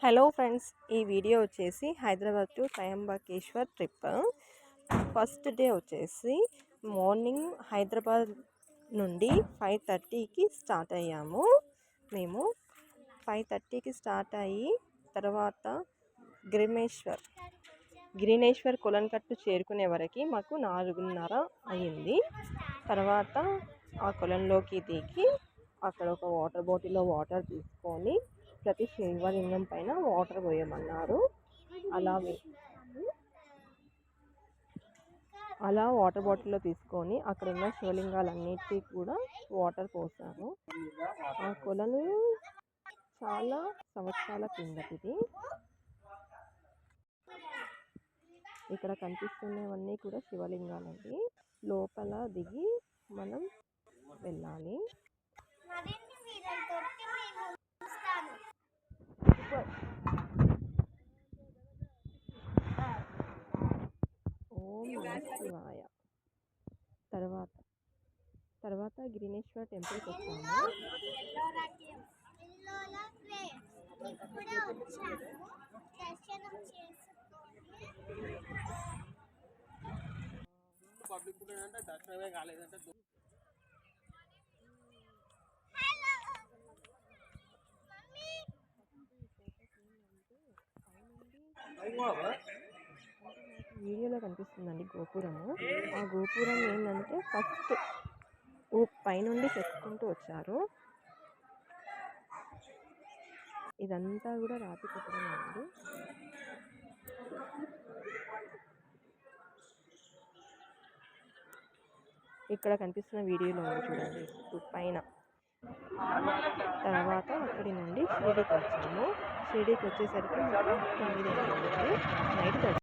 Hello friends, ఈ video వచ్చేసి Hyderabad to Trimbakeshwar trip. First day వచ్చేసి మార్నింగ్ హైదరాబాద్ నుండి 5:30కి స్టార్ట్ అయ్యాము. మేము 5:30కి స్టార్ట్ అయ్యి తర్వాత గ్రీనేశ్వర్ కొలన్కట్టు చేరుకునే వరకు మాకు 4:30 అయ్యింది. తర్వాత ఆ కొలంలోకి దిగి అక్కడ ఒక వాటర్ బాటిల్లో వాటర్ తీసుకొని ప్రతి శివలింగం పైన వాటర్ పోయమన్నారు. అలా వాటర్ బాటిల్లో తీసుకొని అక్కడ ఉన్న శివలింగాలన్నిటికీ కూడా వాటర్ పోసాను. ఆ కొలను చాలా సంవత్సరాల కిందటిది. ఇక్కడ కనిపిస్తున్నవన్నీ కూడా శివలింగాలండి. లోపల దిగి మనం వెళ్ళాలి. ఓం నమః శివాయ. తర్వాత గ్రీనేశ్వర్ టెంపుల్కి వచ్చాము. దర్శనమే కాలేదంటే వీడియోలో కనిపిస్తుందండి గోపురము. ఆ గోపురం ఏంటంటే ఫస్ట్ పైనుండి చెప్పుకుంటూ వచ్చారు. ఇదంతా కూడా రాతి కట్టడం అండి. ఇక్కడ కనిపిస్తున్న వీడియోలో ఉంది చూడండి పైన. తర్వాత అక్కడి నుండి షిరిడీకి వచ్చాము. షిరిడీకి వచ్చేసరికి 9 అయింది నైట్.